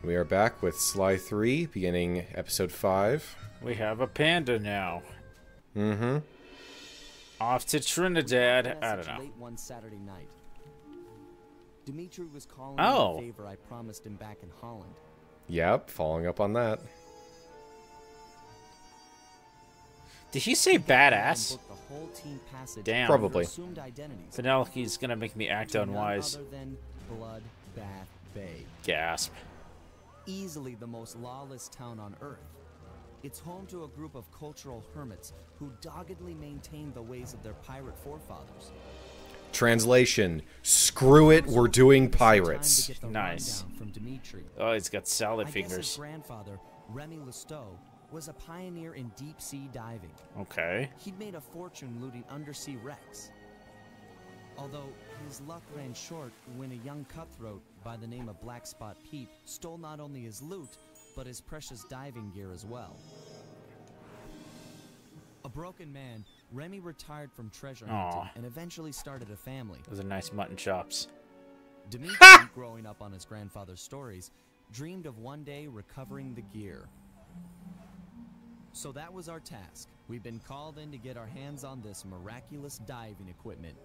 We are back with Sly 3, beginning episode 5. We have a panda now. Mm-hmm. Off to Trinidad. I don't know. Late one Saturday night. Dimitri was calling me a favor I promised him back in Holland. Yep, following up on that. Did he say badass? Damn. Probably. Penelope's gonna make me act unwise. Blood Bath Bay. Gasp. Easily the most lawless town on Earth. It's home to a group of cultural hermits who doggedly maintain the ways of their pirate forefathers. Translation: screw it, we're doing pirates. Nice. Oh, he's got salad fingers. His grandfather, Remy Lestow, was a pioneer in deep-sea diving. Okay. He'd made a fortune looting undersea wrecks. Although his luck ran short when a young cutthroat by the name of Black Spot Pete stole not only his loot, but his precious diving gear as well. A broken man, Remy retired from treasure hunting and eventually started a family. Those are nice mutton chops. Dimitri, growing up on his grandfather's stories, dreamed of one day recovering the gear. So that was our task. We've been called in to get our hands on this miraculous diving equipment.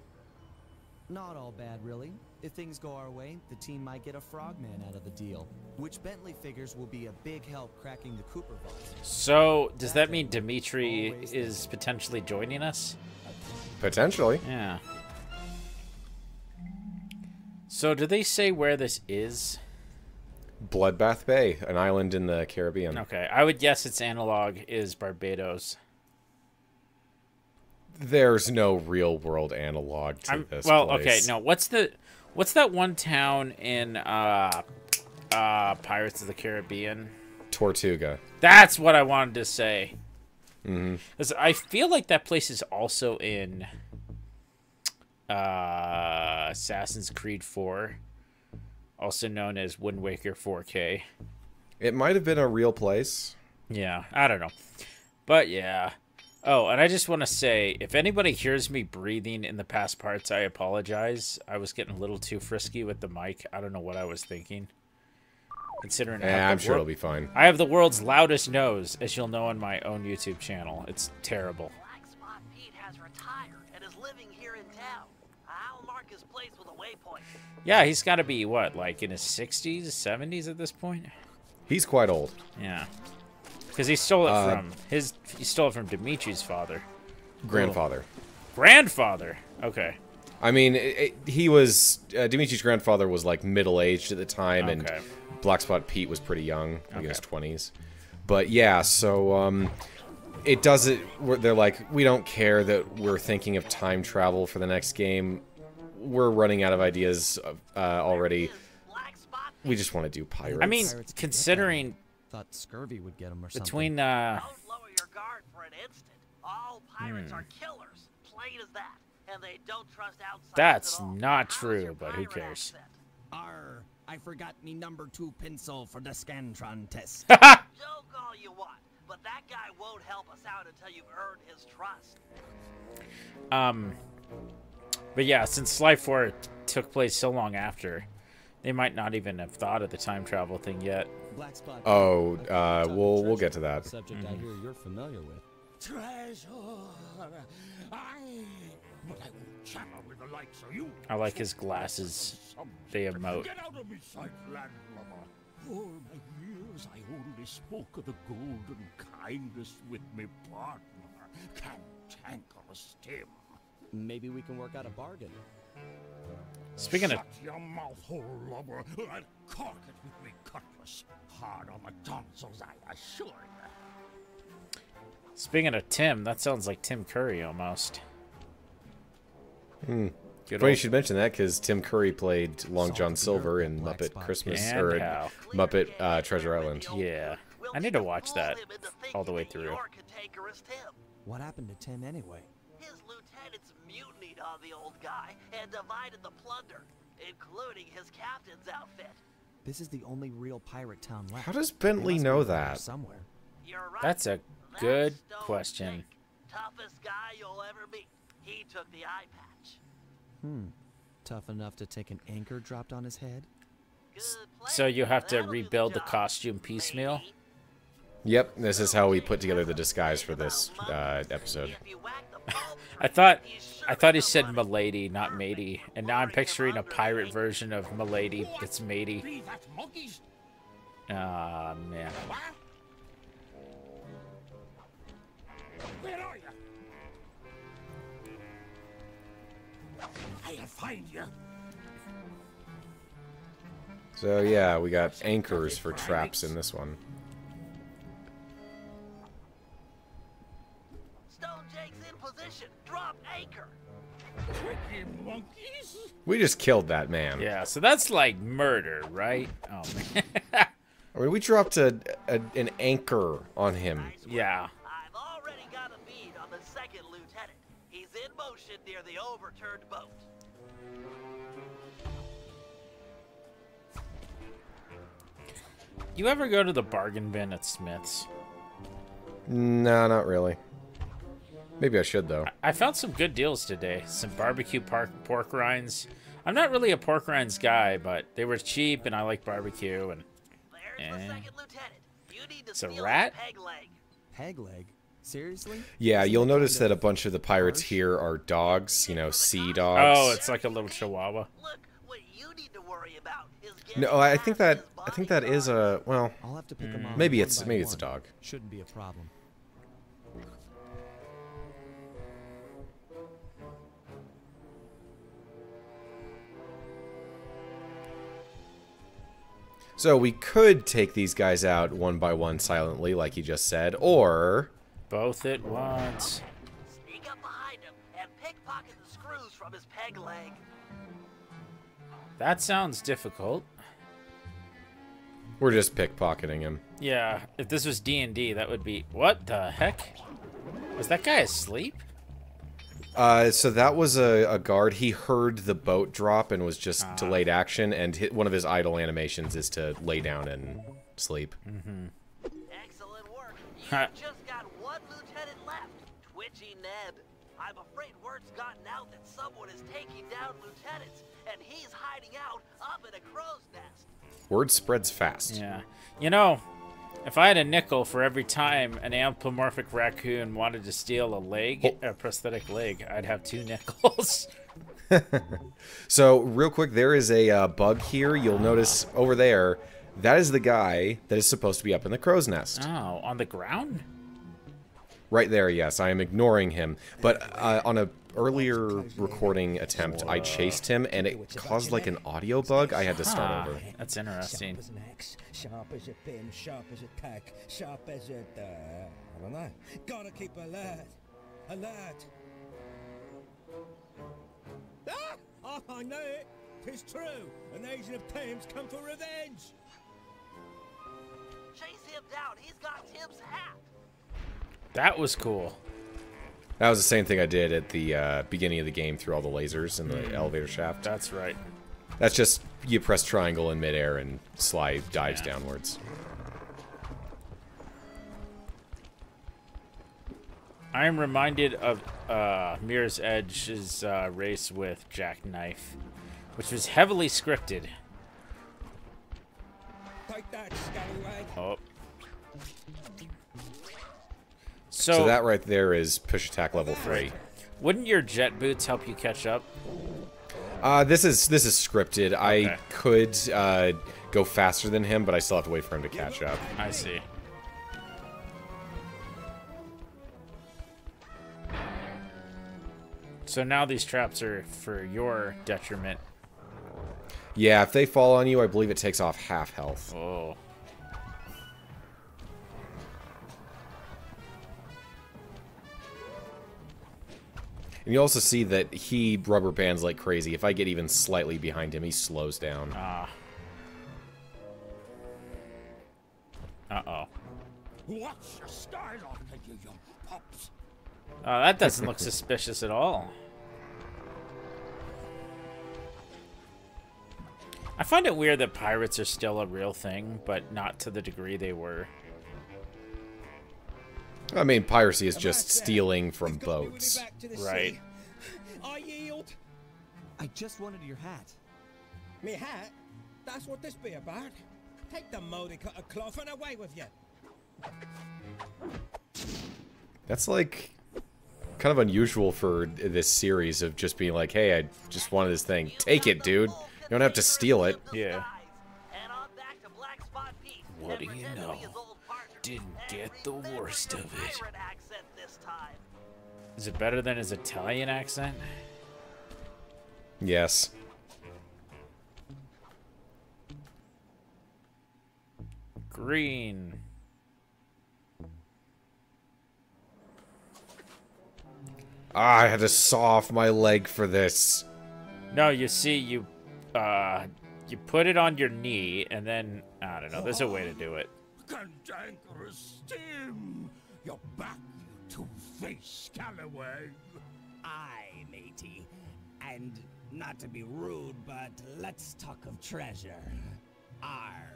Not all bad, really. If things go our way, the team might get a frogman out of the deal, which Bentley figures will be a big help cracking the Cooper vault. So, does that mean Dimitri is potentially joining us? Potentially. Yeah. So, do they say where this is? Bloodbath Bay, an island in the Caribbean. Okay, I would guess its analog is Barbados. There's no real-world analog to this place. Okay, no. What's that one town in Pirates of the Caribbean? Tortuga. That's what I wanted to say. Mm-hmm. 'Cause I feel like that place is also in Assassin's Creed 4, also known as Wind Waker 4K. It might have been a real place. Yeah, I don't know. But yeah. Oh, and I just want to say, if anybody hears me breathing in the past parts, I apologize. I was getting a little too frisky with the mic. I don't know what I was thinking. Considering I'm sure it'll be fine. I have the world's loudest nose, as you'll know on my own YouTube channel. It's terrible. Black Spot Pete has retired and is living here in town. I'll mark his place with a waypoint. Yeah, he's got to be, what, like in his 60s, 70s at this point? He's quite old. Yeah. Because he stole it from Dimitri's father. Grandfather. Grandfather. Okay. I mean, he was Dimitri's grandfather was like middle-aged at the time, and Black Spot Pete was pretty young, like in his 20s. But yeah, so it doesn't. They're like, we don't care that we're thinking of time travel for the next game. We're running out of ideas already. We just want to do pirates. I mean, considering. Thought scurvy would get him or something. Between Don't lower your guard for an instant. All pirates are killers, plain as that, and they don't trust outsiders. That's at all. not true, but who cares? Arr, I forgot me number 2 pencil for the Scantron test. Joke all you want, but that guy won't help us out until you've earned his trust. But yeah, since Sly 4 took place so long after, they might not even have thought of the time travel thing yet. Oh, we'll get to that. Subject I hear you're familiar with. Treasure, but I won't channel with the likes of you. I like his glasses. They emote. Get out of my sight, landlubber. All my years I only spoke of the golden kindness with me partner. Cantankerous Tim. Maybe we can work out a bargain. Speaking of... Shut your mouth hole, lubber. I'll cork it with me cutlass. Hard on the tonsils, I assure you. Speaking of Tim, that sounds like Tim Curry almost. Funny you should mention that, because Tim Curry played Long John Silver in Muppet Christmas, or Muppet Treasure Island. Yeah. I need to watch that all the way through. What happened to Tim anyway? His lieutenants mutinied on the old guy and divided the plunder, including his captain's outfit. This is the only real pirate town left. How does Bentley know that? Somewhere. You're right. That's a good question. Toughest guy you'll ever meet. He took the eye patch. Tough enough to take an anchor dropped on his head? So you have to rebuild the costume piecemeal? Yep, this is how we put together the disguise for this episode. I thought he said Milady, not Matey, and now I'm picturing a pirate version of Milady that's Matey. Ah, man. Where are you? I'll find you. So yeah, we got anchors for traps in this one. Stone Jake's in position. Drop anchor. Tricky monkeys. We just killed that man. Yeah, so that's like murder, right? Oh, man. I mean, we dropped an anchor on him. Yeah. I've already got a bead on the second lieutenant. He's in motion near the overturned boat. You ever go to the bargain bin at Smith's? No, not really. Maybe I should, though. I found some good deals today. Some barbecue pork rinds. I'm not really a pork rinds guy, but they were cheap, and I like barbecue. And There's the second lieutenant. You need to It's a steal rat? his peg leg. Peg leg? Seriously? Yeah, Isn't you'll that notice kind that a of bunch of the pirates harsh? here are dogs, you know, sea dogs. oh, it's like a little chihuahua. Look, what you need to worry about is getting No, I think past that his is a, well, I'll have to pick them off maybe one it's by maybe it's a one. dog. Shouldn't be a problem. So we could take these guys out one by one silently, like you just said, or Both at once. Sneak up behind him and pickpocket the screws from his peg leg. That sounds difficult. we're just pickpocketing him. Yeah, if this was D&D, that would be... What the heck? Was that guy asleep? So that was a guard. He heard the boat drop and was just delayed action, and one of his idle animations is to lay down and sleep. Excellent work. Ha. You just got one lieutenant left. Twitchy Ned. I'm afraid word's gotten out that someone is taking down lieutenants, and he's hiding out up in a crow's nest. Word spreads fast. Yeah. You know, if I had a nickel for every time an anthropomorphic raccoon wanted to steal a leg, a prosthetic leg, I'd have 2 nickels. So, real quick, there is a bug here. You'll notice over there, that is the guy that is supposed to be up in the crow's nest. Oh, on the ground? Right there, yes. I am ignoring him. But on a earlier recording attempt, I chased him, and it caused like an audio bug. I had to start over. That's interesting. Sharp as an axe, sharp as a pin, sharp as a tack, sharp as a... I don't know. Gotta keep alert. Alert. Ah! I know it. 'Tis true. An agent of Thames come for revenge. Chase him down. He's got Tim's hat. That was cool. That was the same thing I did at the beginning of the game through all the lasers in the elevator shaft. That's right. That's just, you press triangle in midair and slide dives downwards. I am reminded of Mirror's Edge's race with Jackknife, which was heavily scripted. Take that, scallywag. Oh. So that right there is push attack level 3. Wouldn't your jet boots help you catch up? This is scripted. Okay. I could go faster than him, but I still have to wait for him to catch up. I see. So now these traps are for your detriment. Yeah, if they fall on you, I believe it takes off half health. Oh. And you also see that he rubber bands like crazy. If I get even slightly behind him, he slows down. Ah. Uh-oh. Watch your style on you young pups. That doesn't look suspicious at all. I find it weird that pirates are still a real thing, but not to the degree they were. I mean, piracy is just stealing from boats. Right. I yield. I just wanted your hat. Me hat? That's what this be about. Take the molding cut of cloth and away with you. That's like kind of unusual for this series of just being like, hey, I just wanted this thing. Take it, dude. You don't have to steal it. Yeah. And on back to Black Spot Pete. What do you Pretend to know? be his old partner. Didn't And get the remember worst your of it. pirate accent this time. Is it better than his Italian accent? Yes. Green. Ah, I had to saw off my leg for this. No, you see, you put it on your knee, and then I don't know. There's a way to do it. Cantankerous Tim! You're back, you two-faced scallywag! Aye, matey. And not to be rude, but let's talk of treasure. Arr.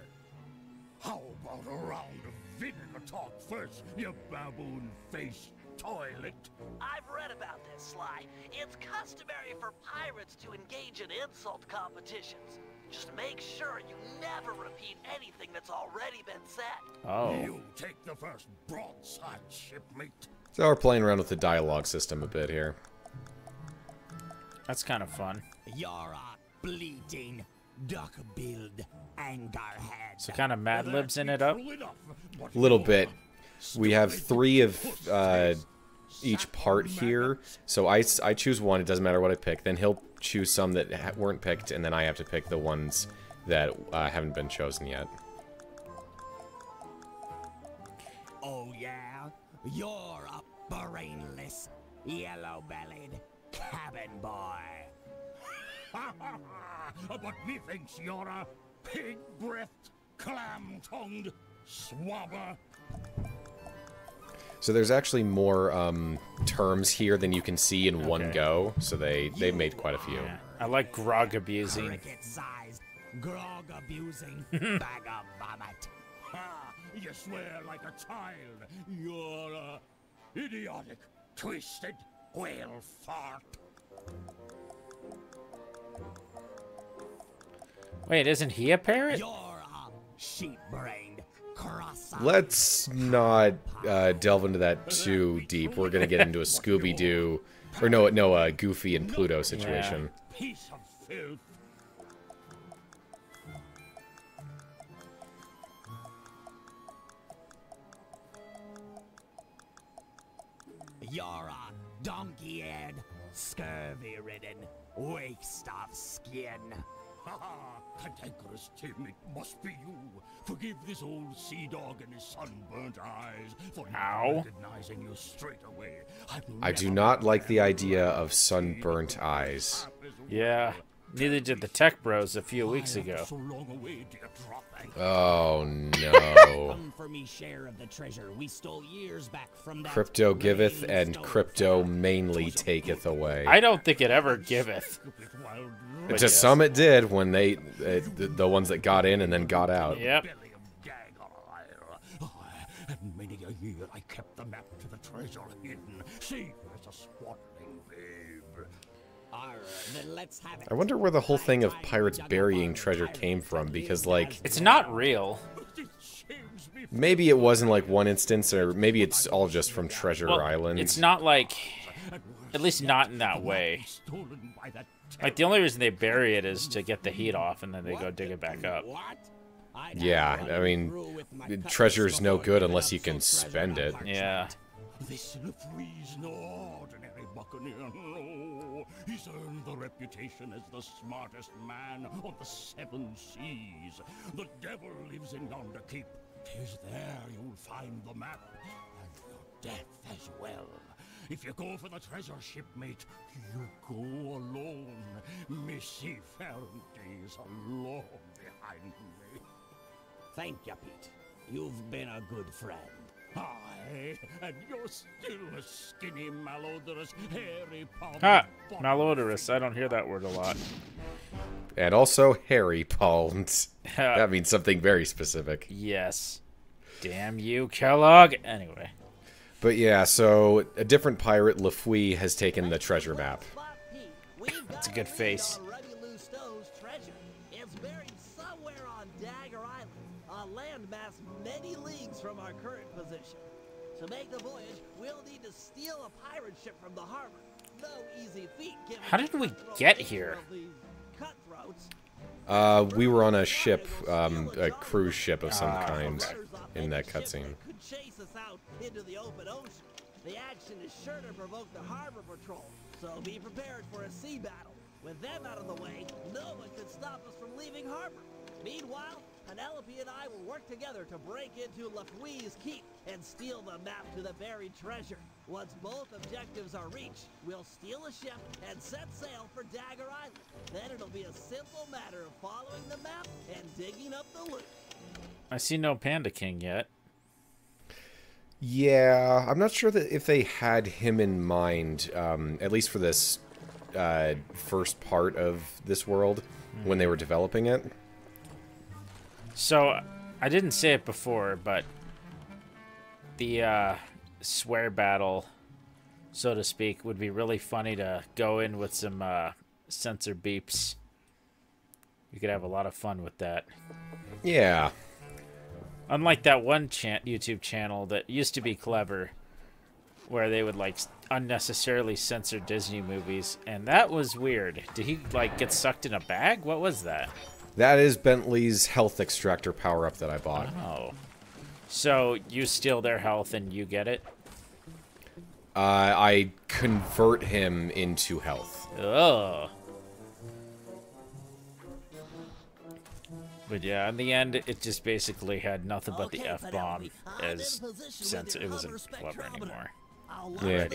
How about a round of vinegar talk first, you baboon-faced toilet? I've read about this, Sly. It's customary for pirates to engage in insult competitions. Just make sure you never repeat anything that's already been said. Oh. You take the first broadside, shipmate. So we're playing around with the dialogue system a bit here. That's kind of fun. You're a bleating, duck-billed angerhead. So kind of Mad Libs in it up. A little bit. We have 3 of each part here. So I choose one. It doesn't matter what I pick. Then he'll choose some that weren't picked, and then I have to pick the ones that haven't been chosen yet. Oh, yeah? You're a brainless, yellow-bellied cabin boy. But methinks you're a pig-breathed, clam-tongued swabber. So there's actually more terms here than you can see in one go. So they made quite a few. Yeah. I like grog abusing. Cricket-sized, grog-abusing bag of vomit. Ha! You swear like a child. You're a idiotic, twisted whale fart. Wait, isn't he a parrot? You're a sheep-brained, cross-eyed... Let's not delve into that too deep. We're gonna get into a Scooby-Doo, or no, Goofy and Pluto situation. Piece of filth. You're a donkey-head, scurvy-ridden waste of skin. Ha ha! Cantankerous Tim, it must be you. Forgive this old sea dog and his sunburnt eyes for not Ow. recognizing you straight away. I do not like the idea of sunburnt eyes. Yeah. Neither did the Tech Bros a few weeks ago. So long away, dear Drop. Oh no. Come for me share of the treasure we stole years back from that Crypto giveth and rain crypto stone mainly taketh away. I don't think it ever giveth. But To yes. some it did when they, the ones that got in and then got out. Yep. Belly of gag on a and many a year I kept the map to the treasure hidden, safe as a swaddling babe. Arr, then let's have it. I wonder where the whole thing of pirates burying treasure came from, because, like, It's not real. It shames me. maybe it was in, like, one instance, or maybe it's all just from Treasure Well, Island. it's not like, at least not in that way. Stolen by that Like, the only reason they bury it is to get the heat off, and then they go dig it back up. What? Yeah, I mean, treasure's no good unless you can spend it. Yeah. This Lefree's no ordinary buccaneer, no. He's earned the reputation as the smartest man on the 7 seas. The devil lives in yonder keep. 'Tis there you'll find the map, and your death as well. If you go for the treasure, shipmate, you go alone. Missy Ferrante's alone behind me. Thank you, Pete. You've been a good friend. Aye, and you're still a skinny, malodorous, hairy palm. Ah, malodorous. I don't hear that word a lot. And also hairy palms. That means something very specific. Yes. Damn you, Kellogg. Anyway. But yeah, so a different pirate, Lafouille, has taken the treasure map. That's a good face. It's buried somewhere Dagger Island, a landmass many leagues from our current position. To make the voyage, we'll need to steal a pirate ship from the harbor. No easy feat given How did we get here? We were on a ship, a cruise ship of some kind in that cutscene. Could chase us out into the open ocean. The action is sure to provoke the harbor patrol, so be prepared for a sea battle. With them out of the way, no one can stop us from leaving harbor. Meanwhile, Penelope and I will work together to break into Lafouille's keep and steal the map to the buried treasure. Once both objectives are reached, we'll steal a ship and set sail for Dagger Island. Then it'll be a simple matter of following the map and digging up the loot. I see no Panda King yet. Yeah, I'm not sure that if they had him in mind, at least for this first part of this world, when they were developing it. So, I didn't say it before, but the swear battle, so to speak, would be really funny to go in with some censor beeps. You could have a lot of fun with that. Yeah. Unlike that one YouTube channel that used to be clever, where they would, like, unnecessarily censor Disney movies, and that was weird. Did he, like, get sucked in a bag? What was that? That is Bentley's health extractor power-up that I bought. Oh. So, you steal their health and you get it? I convert him into health. Ugh. But yeah, in the end, it just basically had nothing but the F-bomb as since it wasn't clever anymore. Yeah.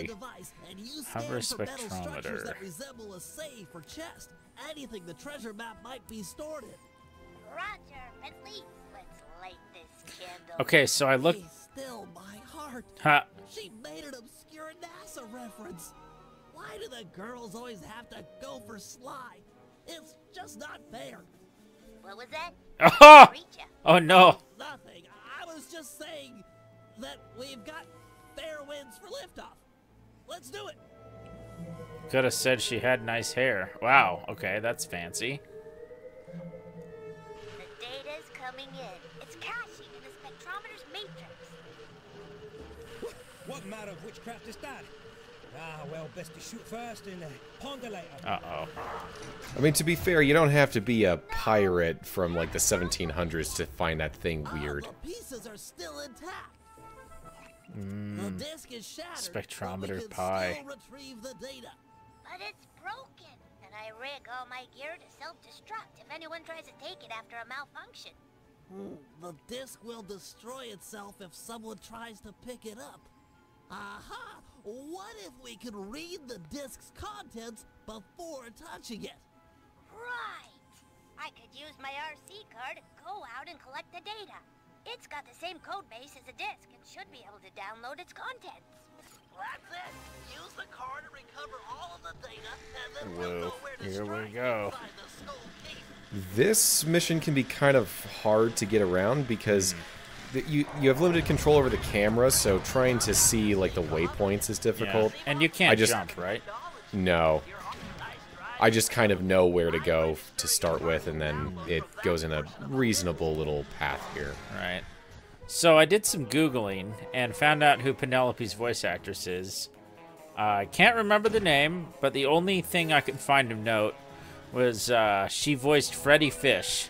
Hover spectrometer. That resemble a safe or chest. Anything the treasure map might be stored in. Roger, Bentley. Let's light this candle. Okay, so I look. Be still my heart. Ha. She made an obscure NASA reference. Why do the girls always have to go for Sly? It's just not fair. What was that? Oh! Oh no! Nothing. I was just saying that we've got fair winds for liftoff. Let's do it. Could have said she had nice hair. Wow. Okay, that's fancy. The data's coming in. It's caching in the spectrometer's matrix. What matter of witchcraft is that? Ah, well, best to shoot first and ponder later. Uh-oh. I mean, to be fair, you don't have to be a pirate from, like, the 1700s to find that thing weird. The pieces are still intact. The disc is shattered. Spectrometer but we can pie. still retrieve the data. But it's broken. And I rig all my gear to self-destruct if anyone tries to take it after a malfunction. The disc will destroy itself if someone tries to pick it up. Aha! What if we could read the disc's contents before touching it? Right. I could use my RC card, go out and collect the data. It's got the same code base as a disc and should be able to download its contents. That's it. Use the card to recover all of the data, and then Whoa. we'll know where to Here we strike go. inside the skull case. This mission can be kind of hard to get around because you have limited control over the camera, so trying to see, like, the waypoints is difficult. Yeah. And you can't just- jump, right? No. I just kind of know where to go to start with, and then it goes in a reasonable little path here. Right. So I did some Googling and found out who Penelope's voice actress is. I can't remember the name, but the only thing I could find of note was she voiced Freddy Fish.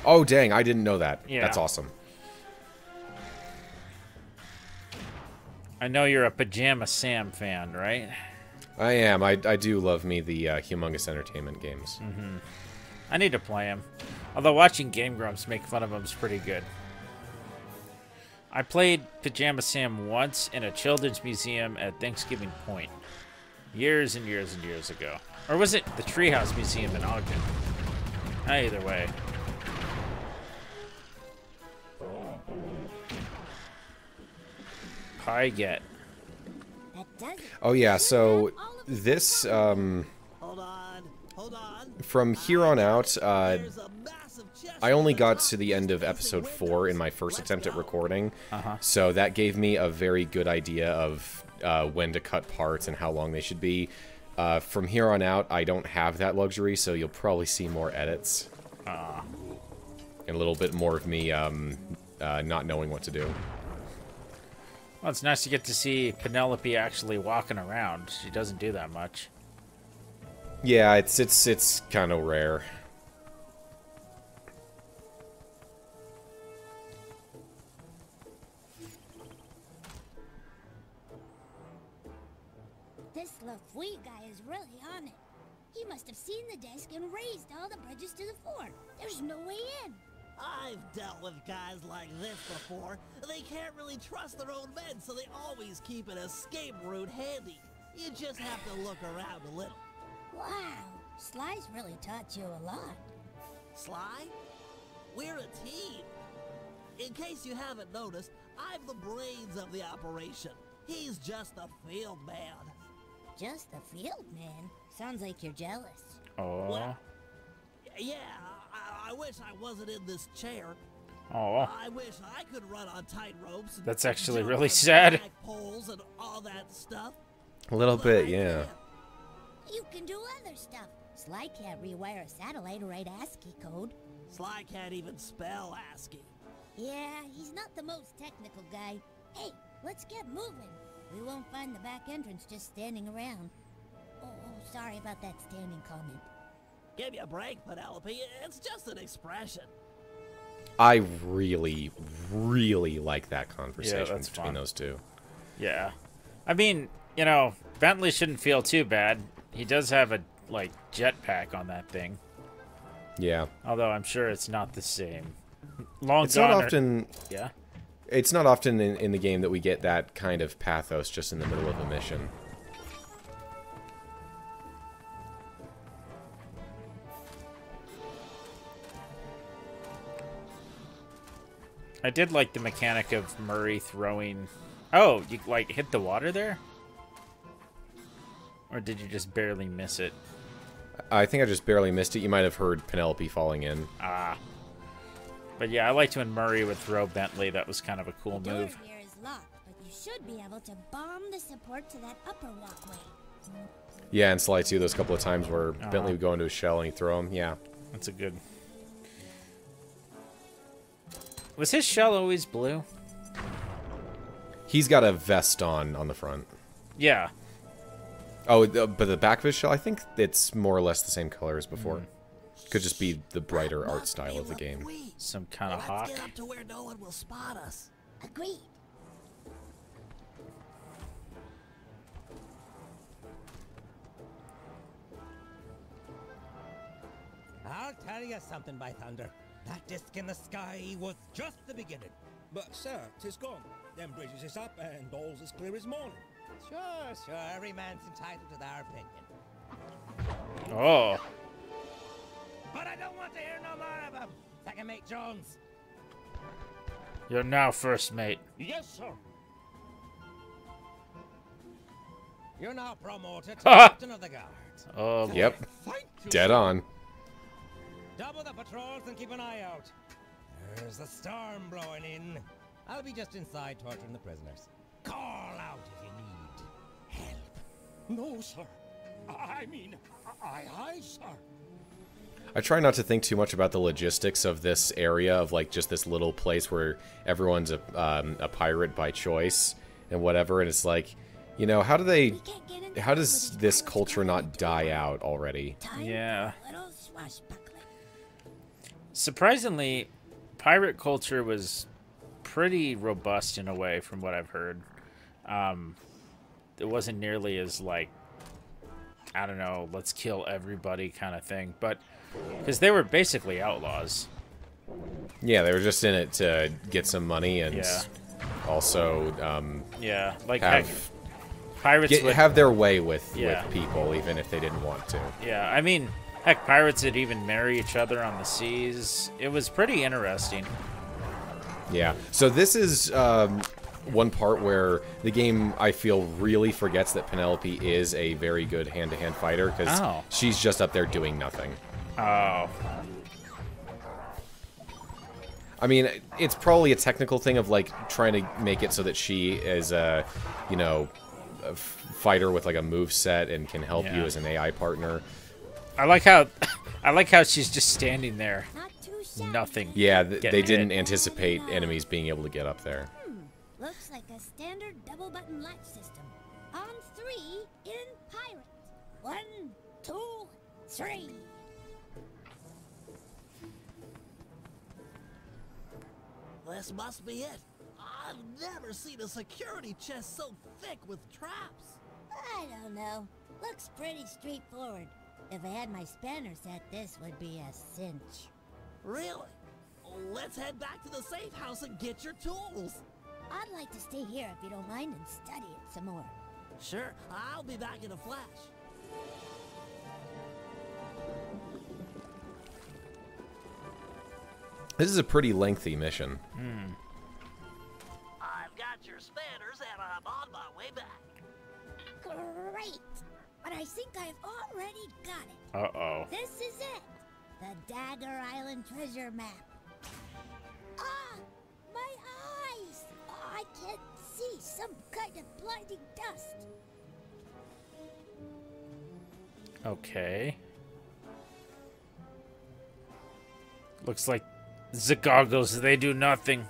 Oh, dang, I didn't know that. Yeah. That's awesome. I know you're a Pajama Sam fan, right? I am. I do love me the Humongous Entertainment games. I need to play him. Although watching Game Grumps make fun of him is pretty good. I played Pajama Sam once in a children's museum at Thanksgiving Point. Years and years and years ago. Or was it the Treehouse Museum in Ogden? Either way. Pie get. Oh, yeah, so this, Hold on. from here on out, There's a massive chest I only in the got top to the end of facing episode the 4 in windows. my first Let's attempt at go. recording, so that gave me a very good idea of when to cut parts and how long they should be. From here on out, I don't have that luxury, so you'll probably see more edits. and a little bit more of me not knowing what to do. Well, it's nice to get to see Penelope actually walking around. She doesn't do that much. Yeah, it's kind of rare. This LaFouille guy is really on it. He must have seen the desk and raised all the bridges to the fort. There's no way in. I've dealt with guys like this before. They can't really trust their own men, so they always keep an escape route handy. You just have to look around a little. Wow, Sly's really taught you a lot. Sly? We're a team. In case you haven't noticed, I'm the brains of the operation. He's just the field man. Just the field man? Sounds like you're jealous. Oh. Well, yeah, I wish I wasn't in this chair. Oh. I wish I could run on tight ropes. That's actually jump really on sad. poles and all that stuff. A little But bit, I yeah. can't. You can do other stuff. Sly can't rewire a satellite or write ASCII code. Sly can't even spell ASCII. Yeah, he's not the most technical guy. Hey, let's get moving. We won't find the back entrance just standing around. Oh, sorry about that standing comment. Give me a break, Penelope. It's just an expression. I really, really like that conversation that's between fun. those two. Yeah. I mean, you know, Bentley shouldn't feel too bad. He does have a, like, jetpack on that thing. Yeah. Although I'm sure it's not the same. Long It's not gone are- often... Yeah? It's not often in the game that we get that kind of pathos just in the middle of a mission. I did like the mechanic of Murray throwing... Oh, you, like, hit the water there? Or did you just barely miss it? I think I just barely missed it. You might have heard Penelope falling in. Ah. But yeah, I liked when Murray would throw Bentley. That was kind of a cool The door move. here is locked, but you should be able to bomb the support to that upper walkway. Yeah, and Sly too, those couple of times where Bentley would go into a shell and he'd throw him. Yeah. That's a good... Was his shell always blue? He's got a vest on the front. Yeah. Oh, but the back of his shell, I think it's more or less the same color as before. Could just be the brighter art Must style be of the game. LaFouille. Some kind of hawk. Let's get up to where no one will spot us. Agreed. I'll tell you something, by thunder. That disc in the sky was just the beginning. But, sir, 'tis gone. Them bridges is up and all's as clear as morning. Sure. Every man's entitled to their opinion. Oh. But I don't want to hear no more of them. Second Mate Jones. You're now first mate. Yes, sir. You're now promoted to Captain of the Guard. Oh, Yep. Thank you, Dead sir. on. Double the patrols and keep an eye out. There's a storm blowing in. I'll be just inside torturing the prisoners. Call out if you need help. No, sir. I mean, aye, sir. I try not to think too much about the logistics of this area, of like just this little place where everyone's a pirate by choice and whatever, and it's like, you know, how does this culture not die out already? Yeah. Little swashbuckler. Surprisingly, pirate culture was pretty robust in a way, from what I've heard. It wasn't nearly as, like, I don't know, let's kill everybody kind of thing, but because they were basically outlaws. Yeah, they were just in it to get some money and Yeah. also Yeah, like have heck, pirates would, have their way with Yeah. people, even if they didn't want to. yeah, I mean, heck, pirates would even marry each other on the seas. It was pretty interesting. Yeah. So this is one part where the game, I feel, really forgets that Penelope is a very good hand-to-hand fighter, because Oh. she's just up there doing nothing. Oh, I mean, it's probably a technical thing of, like, trying to make it so that she is a, you know, a fighter with, like, a move set and can help you Yeah. as an AI partner. I like how she's just standing there. Not too shabby. nothing. Yeah, getting they didn't hit. anticipate enemies being able to get up there. Looks like a standard double button latch system. On 3 in pirate. 1, 2, 3. This must be it. I've never seen a security chest so thick with traps. I don't know. Looks pretty straightforward. If I had my spanner set, this would be a cinch. Really? Let's head back to the safe house and get your tools. I'd like to stay here if you don't mind and study it some more. Sure, I'll be back in a flash. This is a pretty lengthy mission. I've got your spanners and I'm on my way back. Great! But I think I've already got it. Uh-oh. This is it! The Dagger Island treasure map. Ah! My eyes! Oh, I can't see. Some kind of blinding dust. Okay. Looks like the goggles, they do nothing.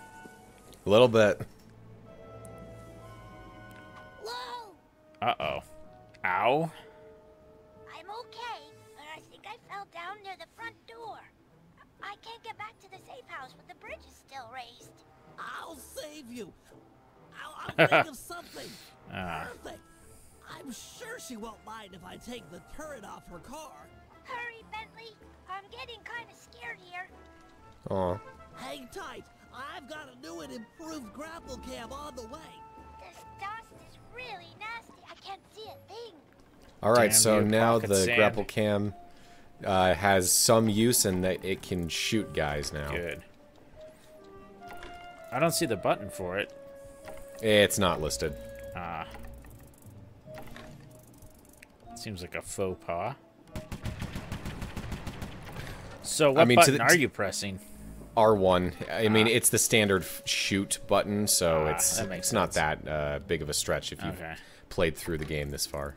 A little bit. Whoa! Uh-oh. Ow. I'm okay, but I think I fell down near the front door. I can't get back to the safe house when the bridge is still raised. I'll save you. I'll think of something. Ah. Perfect. I'm sure she won't mind if I take the turret off her car. Hurry, Bentley. I'm getting kind of scared here. Aw. Hang tight. I've got a new and improved grapple cam on the way. This dust is really nasty. I can't see a thing. Alright, Damn so you, now pocket the sand. grapple cam has some use and that it can shoot guys now. Good. I don't see the button for it. It's not listed. Ah. Seems like a faux pas. So what button are you pressing? R1. I mean, it's the standard shoot button, so that makes it's not sense. that big of a stretch if you've Okay. played through the game this far.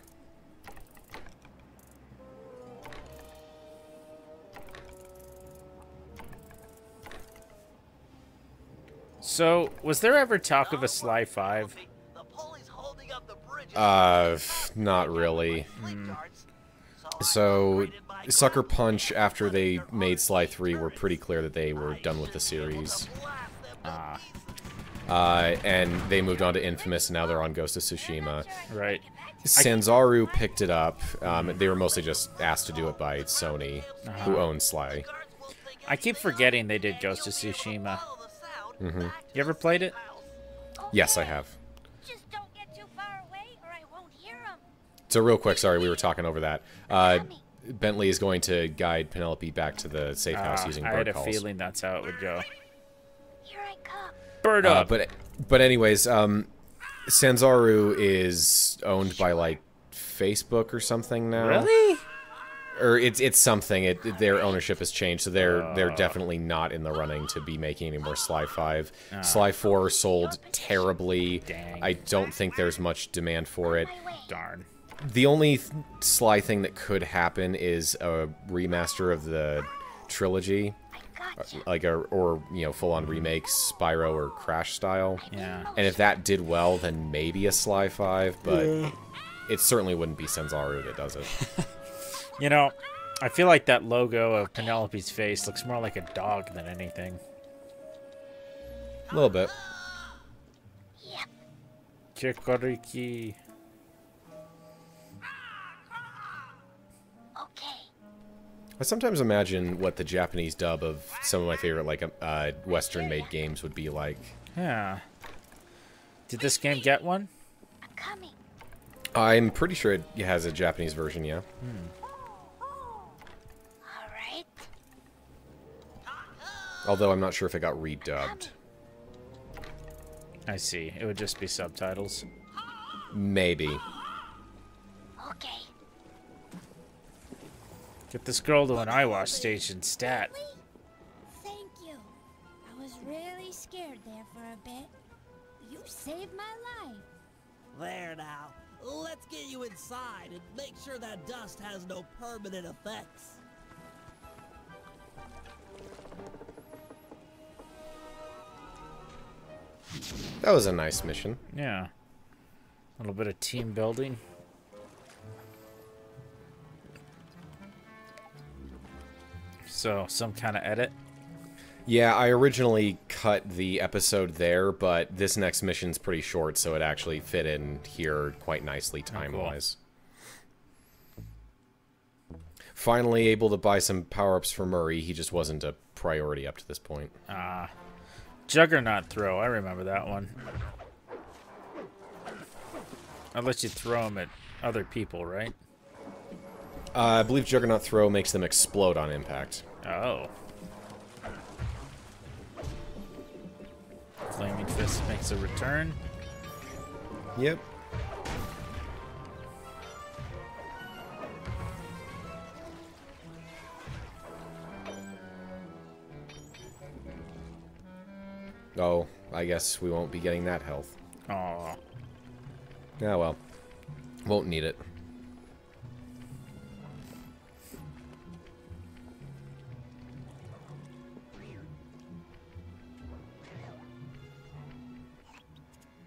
So, was there ever talk of a Sly 5? The pulley's holding up the bridge. Not really. So, Sucker Punch, after they made Sly 3, were pretty clear that they were done with the series. And they moved on to Infamous, and now they're on Ghost of Tsushima. Right. Sanzaru picked it up. They were mostly just asked to do it by Sony, who owns Sly. I keep forgetting they did Ghost of Tsushima. You ever played it? Yes, I have. Just don't get too far away or I won't hear them. So real quick, sorry, we were talking over that. Bentley is going to guide Penelope back to the safe house using I bird had a calls. feeling that's how it would go. Here I come. Bird up! But anyways, Sanzaru is owned by like Facebook or something now. Really? Or it's something. Their ownership has changed, so they're definitely not in the running to be making any more Sly 5. Sly 4 sold terribly. Dang. I don't think there's much demand for it. Darn. The only Sly thing that could happen is a remaster of the trilogy, like or you know, full-on remake, Spyro or Crash style. Yeah. And if that did well, then maybe a Sly 5, but it certainly wouldn't be Sanzaru that does it. You know, I feel like that logo of Penelope's face looks more like a dog than anything. A little bit. Kikoriki. Okay. I sometimes imagine what the Japanese dub of some of my favorite like Western-made games would be like. Yeah. Did this game get one? I'm coming. I'm pretty sure it has a Japanese version, yeah. All right. Although I'm not sure if it got redubbed. I see. It would just be subtitles. Maybe. Okay. Get this girl to an eyewash station, stat. Thank you. I was really scared there for a bit. You saved my life. There now. Let's get you inside and make sure that dust has no permanent effects. That was a nice mission. Yeah. A little bit of team building. So, some kind of edit. Yeah, I originally cut the episode there, but this next mission's pretty short, so it actually fit in here quite nicely time-wise. Cool. Finally able to buy some power-ups for Murray. He just wasn't a priority up to this point. Juggernaut throw. I remember that one. I'll let you throw them at other people, right? I believe Juggernaut throw makes them explode on impact. Oh. Flaming Fist makes a return. Yep. Oh, I guess we won't be getting that health. Aw. Yeah, well. Won't need it.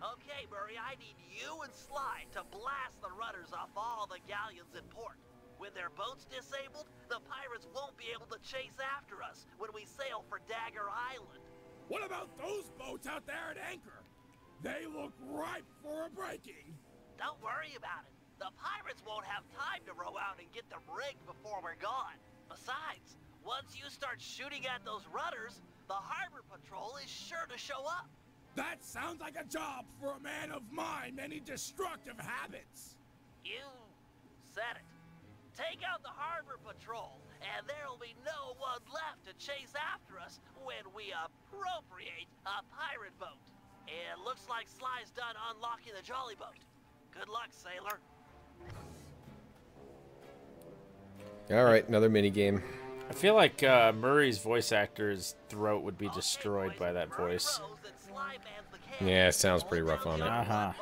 Okay, Murray, I need you and Sly to blast the rudders off all the galleons in port. With their boats disabled, the pirates won't be able to chase after us when we sail for Dagger Island. What about those boats out there at anchor? They look ripe for a breaking. Don't worry about it. The pirates won't have time to row out and get them rigged before we're gone. Besides, once you start shooting at those rudders, the harbor patrol is sure to show up. That sounds like a job for a man of my many destructive habits. You said it. Take out the harbor patrol, and there'll be no one left to chase after us when we appropriate a pirate boat. It looks like Sly's done unlocking the Jollyboat. Good luck, sailor. Alright, another minigame. I feel like Murray's voice actor's throat would be destroyed by that voice. Yeah, it sounds pretty rough on it. Uh-huh.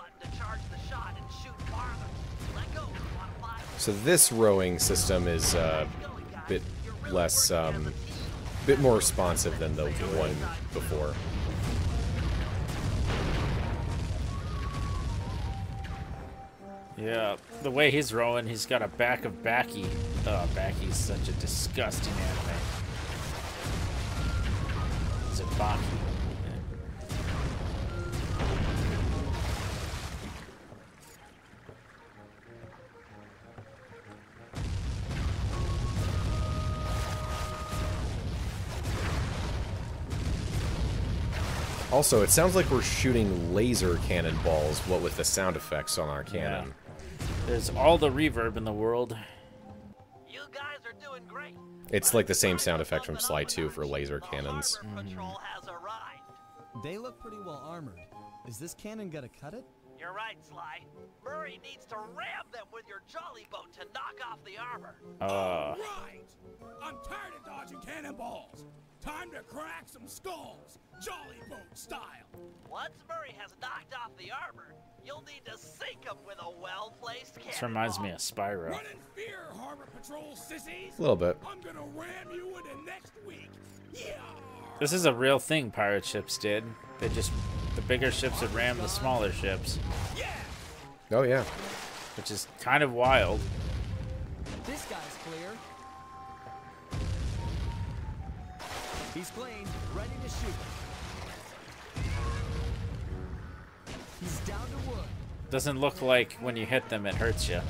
So this rowing system is a bit less, bit more responsive than the one before. Yeah, the way he's rowing, he's got a back of Backy. Oh, Backy's such a disgusting anime. Is it Baki? Also, it sounds like we're shooting laser cannonballs, what with the sound effects on our cannon. Yeah. There's all the reverb in the world. You guys are doing great. It's like the same sound effect from Sly 2 for laser cannons. They look pretty well armored. Is this cannon gonna cut it? You're right, Sly. Murray needs to ram them with your Jollyboat to knock off the armor. Right! I'm tired of dodging cannonballs. Time to crack some skulls, Jollyboat style. Once Murray has knocked off the armor, you'll need to sink him with a well-placed cannonball. This reminds me of Spyro. Run in fear, Harbor Patrol sissies. A little bit. I'm gonna ram you into next week. Yeah. This is a real thing pirate ships did. They just, the bigger ships would ram the smaller ships. Yeah. Oh, yeah. Which is kind of wild. This guy's clear. He's clean, ready to shoot. He's down to wood. Doesn't look like when you hit them it hurts you.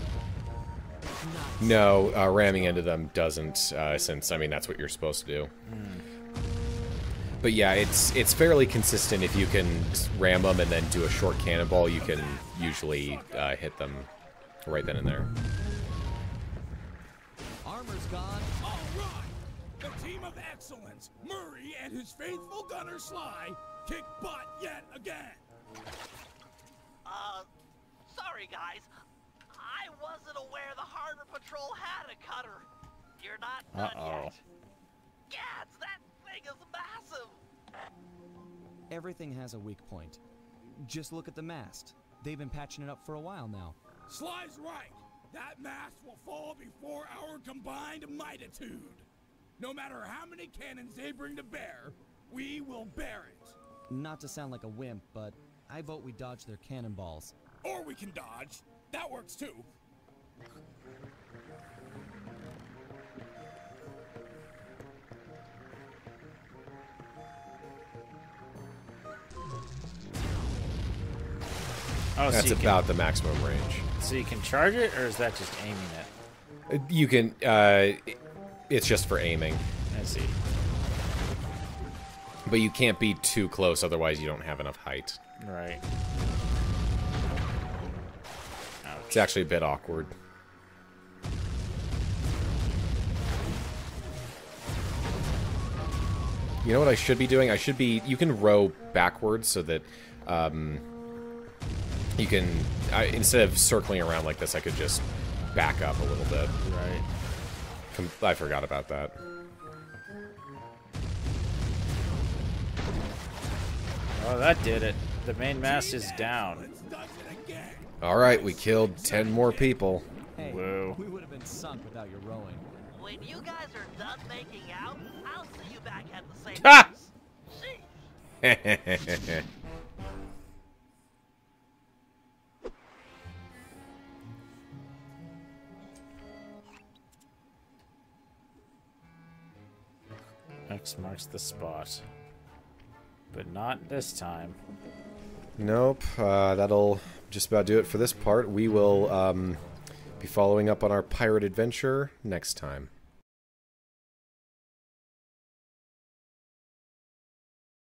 No, ramming into them doesn't, since, I mean, that's what you're supposed to do. But yeah, it's fairly consistent. If you can ram them and then do a short cannonball, you can usually hit them right then and there. Armor's gone. All right. The team of excellence, Murray and his faithful gunner Sly, kick butt yet again. Sorry guys. I wasn't aware the Harbor Patrol had a cutter. You're not done yet. Gads, that thing is massive. Everything has a weak point. Just look at the mast. They've been patching it up for a while now. Sly's right. That mast will fall before our combined mightitude. No matter how many cannons they bring to bear, we will bear it. Not to sound like a wimp, but I vote we dodge their cannonballs. Or we can dodge. That works too. Oh, That's so about the maximum range. So you can charge it, or is that just aiming it? You can, it's just for aiming. I see. But you can't be too close, otherwise you don't have enough height. Right. Ouch. It's actually a bit awkward. You know what I should be doing? You can row backwards so that, you can, instead of circling around like this, I could just back up a little bit. Right. I forgot about that. Oh, that did it. The main mast is down. Alright, we killed 10 more people. Hey, Whoa. we would have been sunk without your rowing. When you guys are done making out, I'll see you back at the same Ha! place. Sheesh. X marks the spot. But not this time. Nope, that'll just about do it for this part. We will be following up on our pirate adventure next time.